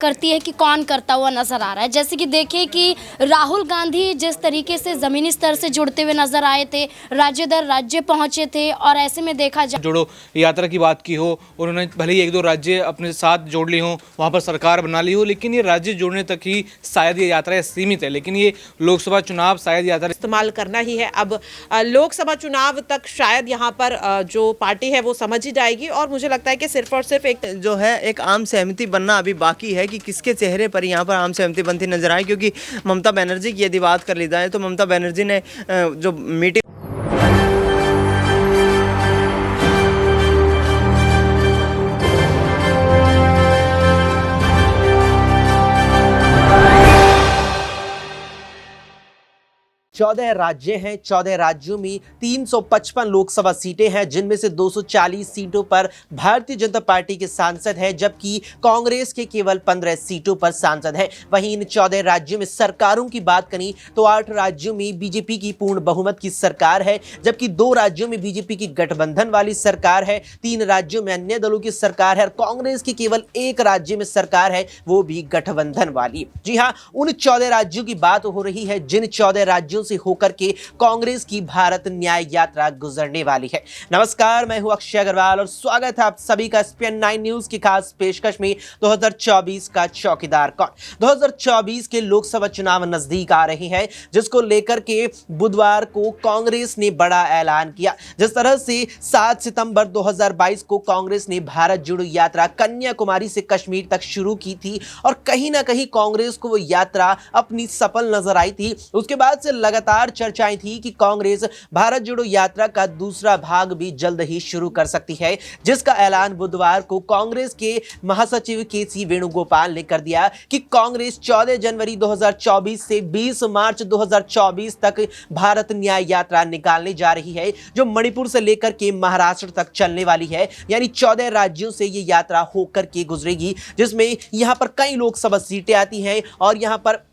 करती है कि कौन करता हुआ नजर आ रहा है। जैसे कि देखिए कि राहुल गांधी जिस तरीके से ज़मीनी स्तर से जुड़ते हुए नजर आए थे, राज्य दर राज्य पहुंचे थे और ऐसे में देखा जाए जोड़ो यात्रा की बात की हो, उन्होंने भले ही एक दो राज्य अपने साथ जोड़ ली हो, वहाँ पर सरकार बना ली हो, लेकिन ये राज्य जोड़ने तक ही शायद ये यात्रा सीमित है। लेकिन ये लोकसभा चुनाव शायद यात्रा इस्तेमाल करना ही है। अब लोकसभा चुनाव तक शायद यहाँ पर जो पार्टी है वो समझ ही जाएगी और मुझे लगता है कि सिर्फ और सिर्फ एक जो है एक आम सहमति बनना अभी बाकी है कि किसके चेहरे पर यहाँ पर आम सहमति बनती नजर आए। क्योंकि ममता बनर्जी की यदि बात कर ली जाए तो ममता बनर्जी ने जो मीटिंग 14 राज्य हैं। 14 राज्यों में 355 लोकसभा सीटें हैं, जिनमें से 240 सीटों पर भारतीय जनता पार्टी के सांसद हैं, जबकि कांग्रेस के केवल 15 सीटों पर सांसद हैं। वहीं इन 14 राज्यों में सरकारों की बात करें तो 8 राज्यों में बीजेपी की पूर्ण बहुमत की सरकार है, जबकि 2 राज्यों में बीजेपी की गठबंधन वाली सरकार है, 3 राज्यों में अन्य दलों की सरकार है और कांग्रेस की केवल 1 राज्य में सरकार है, वो भी गठबंधन वाली। जी हां, उन 14 राज्यों की बात हो रही है जिन 14 राज्यों से होकर के कांग्रेस की भारत न्याय यात्रा गुजरने वाली है। नमस्कार, मैं हूं अक्षय अग्रवाल और स्वागत है आप सभी का SPN 9 न्यूज की खास पेशकश में 2024 का चौकीदार कौन। 2024 के लोकसभा चुनाव नजदीक आ रहे हैं, जिसको लेकर के बुधवार को कांग्रेस ने बड़ा ऐलान किया। जिस तरह से 7 सितंबर 2022 को कांग्रेस ने भारत जोड़ो यात्रा कन्याकुमारी से कश्मीर तक शुरू की थी और कहीं ना कहीं कांग्रेस को वो यात्रा अपनी सफल नजर आई थी। उसके बाद से लगातार चर्चाएं थी कि कांग्रेस भारत जोड़ो यात्रा का दूसरा भाग भी जल्द ही शुरू कर सकती है, जिसका ऐलान बुधवार को कांग्रेस के महासचिव KC वेणुगोपाल ने कर दिया कि कांग्रेस 14 जनवरी 2024 से 20 मार्च 2024 तक भारत न्याय यात्रा निकालने जा रही है, जो मणिपुर से लेकर के महाराष्ट्र तक चलने वाली है। यानी 14 राज्यों से ये यात्रा होकर के गुजरेगी, जिसमें यहां पर कई लोकसभा सीटें आती हैं और यहां पर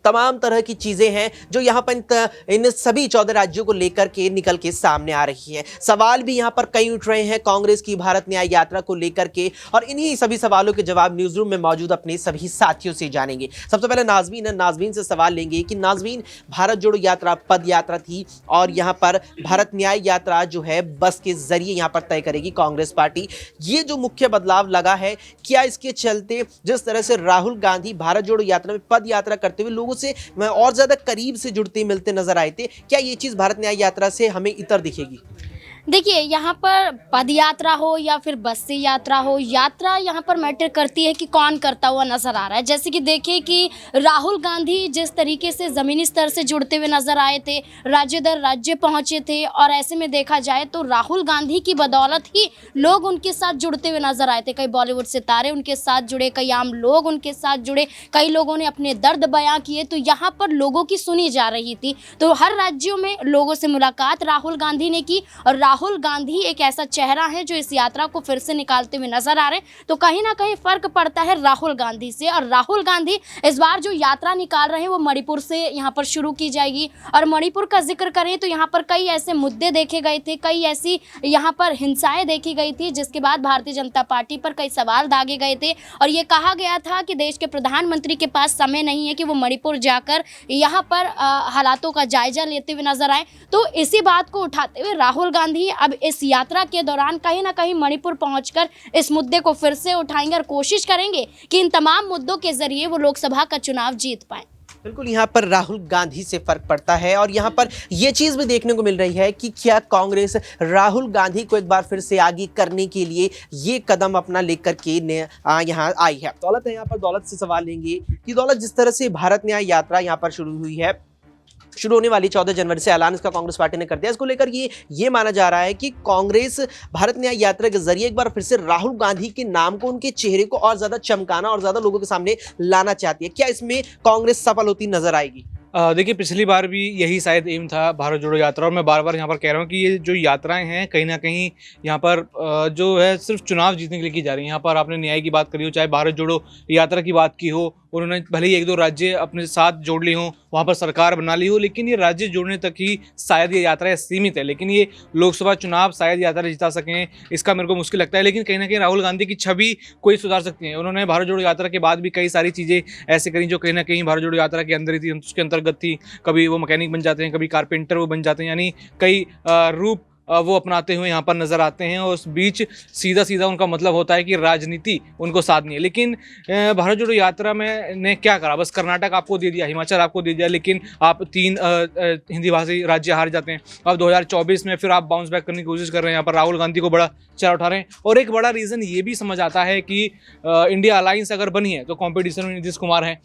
तमाम तरह की चीजें हैं जो यहां पर इन सभी 14 राज्यों को लेकर के निकल के सामने आ रही है। सवाल भी यहां पर कई उठ रहे हैं कांग्रेस की भारत न्याय यात्रा को लेकर के, और इन्हीं सभी सवालों के जवाब न्यूज रूम में मौजूद अपने सभी साथियों से जानेंगे। सबसे पहले नाजमीन से सवाल लेंगे कि नाजमीन, भारत जोड़ो यात्रा पद यात्रा थी और यहां पर भारत न्याय यात्रा जो है बस के जरिए यहां पर तय करेगी कांग्रेस पार्टी। ये जो मुख्य बदलाव लगा है, क्या इसके चलते जिस तरह से राहुल गांधी भारत जोड़ो यात्रा में पद यात्रा करते हुए से और ज्यादा करीब से जुड़ते मिलते नजर आए थे, क्या ये चीज भारत न्याय यात्रा से हमें इतर दिखेगी? देखिए, यहाँ पर पद यात्रा हो या फिर बस से यात्रा हो, यात्रा यहाँ पर मैटर करती है कि कौन करता हुआ नजर आ रहा है। जैसे कि देखिए कि राहुल गांधी जिस तरीके से ज़मीनी स्तर से जुड़ते हुए नजर आए थे, राज्य दर राज्य पहुंचे थे और ऐसे में देखा जाए तो राहुल गांधी की बदौलत ही लोग उनके साथ जुड़ते हुए नजर आए थे। कई बॉलीवुड सितारे उनके साथ जुड़े, कई आम लोग उनके साथ जुड़े, कई लोगों ने अपने दर्द बयां किए, तो यहाँ पर लोगों की सुनी जा रही थी। तो हर राज्यों में लोगों से मुलाकात राहुल गांधी ने की और राहुल गांधी एक ऐसा चेहरा है जो इस यात्रा को फिर से निकालते हुए नजर आ रहे हैं। तो कहीं ना कहीं फर्क पड़ता है राहुल गांधी से, और राहुल गांधी इस बार जो यात्रा निकाल रहे हैं वो मणिपुर से यहाँ पर शुरू की जाएगी। और मणिपुर का जिक्र करें तो यहाँ पर कई ऐसे मुद्दे देखे गए थे, कई ऐसी यहाँ पर हिंसाएं देखी गई थी, जिसके बाद भारतीय जनता पार्टी पर कई सवाल दागे गए थे और ये कहा गया था कि देश के प्रधानमंत्री के पास समय नहीं है कि वो मणिपुर जाकर यहाँ पर हालातों का जायजा लेते हुए नजर आए। तो इसी बात को उठाते हुए राहुल गांधी अब इस यात्रा के दौरान कहीं ना कहीं मणिपुर पहुंचकर इस मुद्दे को फिर से उठाएंगे और कोशिश करेंगे कि इन तमाम मुद्दों के जरिए वो लोकसभा का चुनाव जीत पाए। बिल्कुल, यहाँ पर राहुल गांधी से फर्क पड़ता है और यहाँ पर यह चीज भी देखने को मिल रही है कि क्या कांग्रेस राहुल गांधी को एक बार फिर से आगे करने के लिए ये कदम अपना लेकर के यहाँ आई है। दौलत है यहाँ पर, दौलत से सवाल लेंगे कि दौलत, जिस तरह से भारत न्याय यात्रा यहाँ पर शुरू हुई है, शुरू होने वाली 14 जनवरी से ऐलान इसका कांग्रेस पार्टी ने कर दिया, इसको लेकर ये माना जा रहा है कि कांग्रेस भारत न्याय यात्रा के जरिए एक बार फिर से राहुल गांधी के नाम को, उनके चेहरे को और ज्यादा चमकाना और ज्यादा लोगों के सामने लाना चाहती है। क्या इसमें कांग्रेस सफल होती नजर आएगी? देखिए, पिछली बार भी यही शायद एम था भारत जोड़ो यात्रा, और मैं बार बार यहाँ पर कह रहा हूँ कि ये जो यात्राएं हैं कहीं ना कहीं यहाँ पर जो है सिर्फ चुनाव जीतने के लिए की जा रही है। यहाँ पर आपने न्याय की बात करी हो, चाहे भारत जोड़ो यात्रा की बात की हो, उन्होंने भले ही एक दो राज्य अपने साथ जोड़ ली हों, वहाँ पर सरकार बना ली हो, लेकिन ये राज्य जोड़ने तक ही शायद ये यात्रा सीमित है। लेकिन ये लोकसभा चुनाव शायद यात्रा जिता सकें, इसका मेरे को मुश्किल लगता है। लेकिन कहीं ना कहीं राहुल गांधी की छवि कोई सुधार सकती है। उन्होंने भारत जोड़ो यात्रा के बाद भी कई सारी चीज़ें ऐसे करी जो कहीं ना कहीं भारत जोड़ो यात्रा के अंदर ही थी, उसके अंतर्गत थी। कभी वो मैकेनिक बन जाते हैं, कभी कारपेंटर वो बन जाते हैं, यानी कई रूप वो अपनाते हुए यहाँ पर नजर आते हैं। और उस बीच सीधा सीधा उनका मतलब होता है कि राजनीति उनको साधनी है। लेकिन भारत जोड़ो यात्रा में ने क्या करा, बस कर्नाटक आपको दे दिया, हिमाचल आपको दे दिया, लेकिन आप 3 हिंदी भाषी राज्य हार जाते हैं। अब 2024 में फिर आप बाउंस बैक करने की कोशिश कर रहे हैं। यहाँ पर राहुल गांधी को बड़ा चेहरा उठा रहे हैं। और एक बड़ा रीज़न ये भी समझ आता है कि इंडिया अलायंस अगर बनी है तो कॉम्पिटिशन में नीतीश कुमार हैं,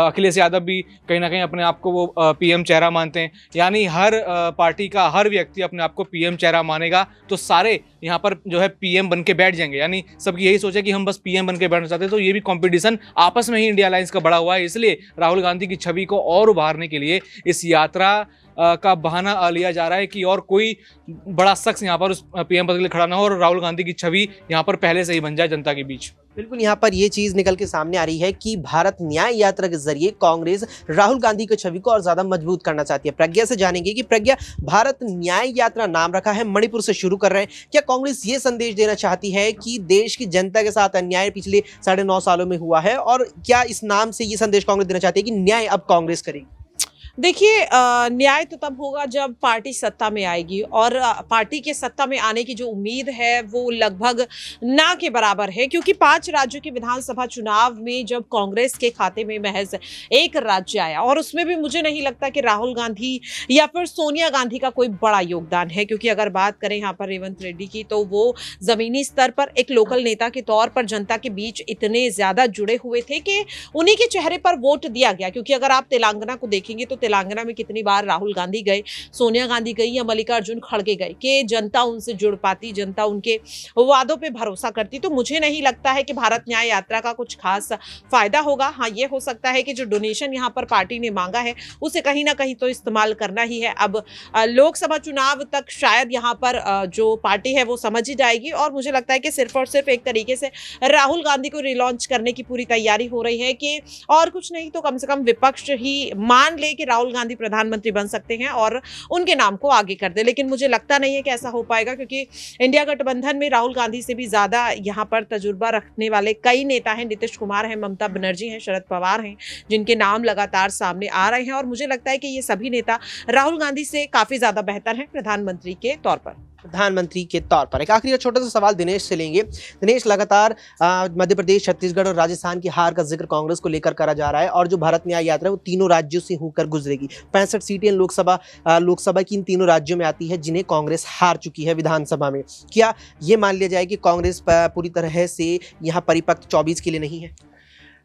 अखिलेश यादव भी कहीं ना कहीं अपने आप को वो PM चेहरा मानते हैं। यानी हर पार्टी का हर व्यक्ति अपने आप को PM चेहरा मानेगा, तो सारे यहाँ पर जो है PM बन के बैठ जाएंगे। यानी सबकी यही सोच है कि हम बस PM बन के बैठना चाहते हैं। तो ये भी कंपटीशन आपस में ही इंडिया अलायंस का बड़ा हुआ है। इसलिए राहुल गांधी की छवि को और उभारने के लिए इस यात्रा का बहाना लिया जा रहा है कि और कोई बड़ा शख्स यहाँ पर उस PM पद के लिए खड़ा ना हो और राहुल गांधी की छवि यहाँ पर पहले से ही बन जाए जनता के बीच। बिल्कुल, यहाँ पर ये चीज निकल के सामने आ रही है कि भारत न्याय यात्रा के जरिए कांग्रेस राहुल गांधी की छवि को और ज्यादा मजबूत करना चाहती है। प्रज्ञा से जानेंगे कि प्रज्ञा, भारत न्याय यात्रा नाम रखा है, मणिपुर से शुरू कर रहे हैं, क्या कांग्रेस ये संदेश देना चाहती है कि देश की जनता के साथ अन्याय पिछले 9.5 सालों में हुआ है, और क्या इस नाम से ये संदेश कांग्रेस देना चाहती है कि न्याय अब कांग्रेस करेगी? देखिए, न्याय तो तब होगा जब पार्टी सत्ता में आएगी, और पार्टी के सत्ता में आने की जो उम्मीद है वो लगभग ना के बराबर है, क्योंकि 5 राज्यों के विधानसभा चुनाव में जब कांग्रेस के खाते में महज एक राज्य आया, और उसमें भी मुझे नहीं लगता कि राहुल गांधी या फिर सोनिया गांधी का कोई बड़ा योगदान है। क्योंकि अगर बात करें यहाँ पर रेवंत रेड्डी की, तो वो जमीनी स्तर पर एक लोकल नेता के तौर पर जनता के बीच इतने ज्यादा जुड़े हुए थे कि उन्हीं के चेहरे पर वोट दिया गया। क्योंकि अगर आप तेलंगाना को देखेंगे तो तेलंगाना में कितनी बार राहुल गांधी गए, सोनिया गांधी गई या मल्लिकार्जुन खड़गे गए, कि जनता उनसे जुड़ पाती, जनता उनके वादों पे भरोसा करती। तो मुझे नहीं लगता है कि भारत न्याय यात्रा का कुछ खास फायदा होगा। हाँ, ये हो सकता है कि जो डोनेशन यहाँ पर पार्टी ने मांगा है उसे कहीं ना कहीं तो इस्तेमाल करना ही है। अब लोकसभा चुनाव तक शायद यहाँ पर जो पार्टी है वो समझ ही जाएगी, और मुझे लगता है कि सिर्फ और सिर्फ एक तरीके से राहुल गांधी को रिलॉन्च करने की पूरी तैयारी हो रही है, कि और कुछ नहीं तो कम से कम विपक्ष ही मान ले कि राहुल गांधी प्रधानमंत्री बन सकते हैं और उनके नाम को आगे कर दे। लेकिन मुझे लगता नहीं है कि ऐसा हो पाएगा, क्योंकि इंडिया गठबंधन में राहुल गांधी से भी ज्यादा यहाँ पर तजुर्बा रखने वाले कई नेता हैं। नीतीश कुमार हैं, ममता बनर्जी हैं, शरद पवार हैं, जिनके नाम लगातार सामने आ रहे हैं, और मुझे लगता है कि ये सभी नेता राहुल गांधी से काफी ज्यादा बेहतर हैं प्रधानमंत्री के तौर पर। प्रधानमंत्री के तौर पर एक आखिरी और छोटा सा सवाल दिनेश से लेंगे। दिनेश, लगातार मध्य प्रदेश, छत्तीसगढ़ और राजस्थान की हार का जिक्र कांग्रेस को लेकर करा जा रहा है, और जो भारत न्याय यात्रा है वो तीनों राज्यों से होकर गुजरेगी। 65 सीटें लोकसभा की इन तीनों राज्यों में आती है जिन्हें कांग्रेस हार चुकी है विधानसभा में। क्या ये मान लिया जाए कि कांग्रेस पूरी तरह से यहाँ परिपक्व 24 के लिए नहीं है?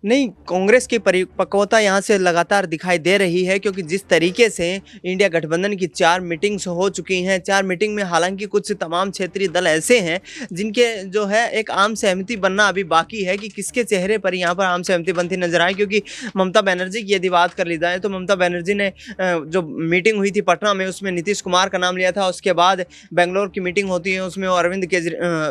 नहीं, कांग्रेस की परिपक्वता यहाँ से लगातार दिखाई दे रही है, क्योंकि जिस तरीके से इंडिया गठबंधन की 4 मीटिंग्स हो चुकी हैं, 4 मीटिंग में हालांकि कुछ तमाम क्षेत्रीय दल ऐसे हैं जिनके जो है एक आम सहमति बनना अभी बाकी है कि किसके चेहरे पर यहाँ पर आम सहमति बनती नजर आए। क्योंकि ममता बनर्जी की यदि बात कर ली जाए तो ममता बनर्जी ने जो मीटिंग हुई थी पटना में, उसमें नीतीश कुमार का नाम लिया था। उसके बाद बेंगलोर की मीटिंग होती है, उसमें अरविंद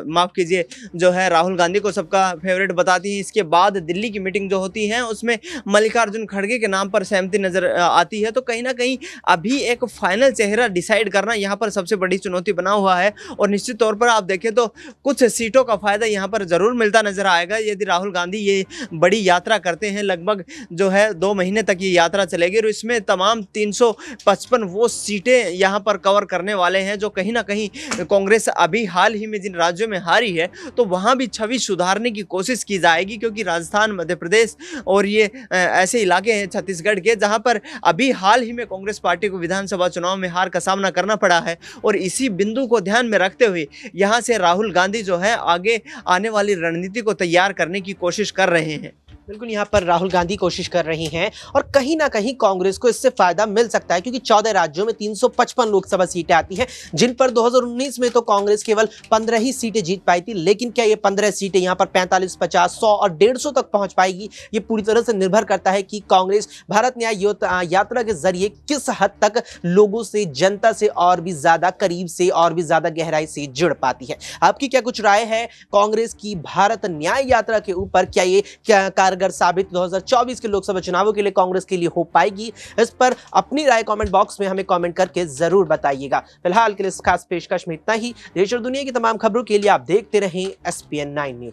माफ़ कीजिए जो है राहुल गांधी को सबका फेवरेट बताती है। इसके बाद दिल्ली की मीटिंग जो होती है उसमें मल्लिकार्जुन खड़गे के नाम पर सहमति नजर आती है। तो कहीं ना कहीं अभी एक फाइनल चेहरा डिसाइड करना यहाँ पर सबसे बड़ी चुनौती बना हुआ है, और निश्चित तौर पर आप देखें तो कुछ सीटों का फायदा यहाँ पर जरूर मिलता नजर आएगा यदि राहुल गांधी ये बड़ी यात्रा करते हैं। लगभग जो है 2 महीने तक ये यात्रा चलेगी, और इसमें तमाम 355 वो सीटें यहाँ पर कवर करने वाले हैं, जो कहीं ना कहीं कांग्रेस अभी हाल ही में जिन राज्यों में हारी है तो वहाँ भी छवि सुधारने की कोशिश की जाएगी। क्योंकि राजस्थान, मध्य प्रदेश और ये ऐसे इलाके हैं छत्तीसगढ़ के जहां पर अभी हाल ही में कांग्रेस पार्टी को विधानसभा चुनाव में हार का सामना करना पड़ा है, और इसी बिंदु को ध्यान में रखते हुए यहां से राहुल गांधी जो है आगे आने वाली रणनीति को तैयार करने की कोशिश कर रहे हैं। बिल्कुल, यहाँ पर राहुल गांधी कोशिश कर रही हैं, और कहीं ना कहीं कांग्रेस को इससे फायदा मिल सकता है, क्योंकि 14 राज्यों में 355 लोकसभा सीटें आती हैं, जिन पर 2019 में तो कांग्रेस केवल 15 ही सीटें जीत पाई थी। लेकिन क्या ये 15 सीटें यहाँ पर 45, 50, 100 और 150 तक पहुंच पाएगी? ये पूरी तरह से निर्भर करता है कि कांग्रेस भारत न्याय यात्रा के जरिए किस हद तक लोगों से, जनता से और भी ज्यादा करीब से और भी ज्यादा गहराई से जुड़ पाती है। आपकी क्या कुछ राय है कांग्रेस की भारत न्याय यात्रा के ऊपर? क्या ये कारगर कारगर साबित 2024 के लोकसभा चुनावों के लिए कांग्रेस के लिए हो पाएगी? इस पर अपनी राय कमेंट बॉक्स में हमें कमेंट करके जरूर बताइएगा। फिलहाल के लिए इस खास पेशकश में इतना ही। देश और दुनिया की तमाम खबरों के लिए आप देखते रहें SPN9 न्यूज।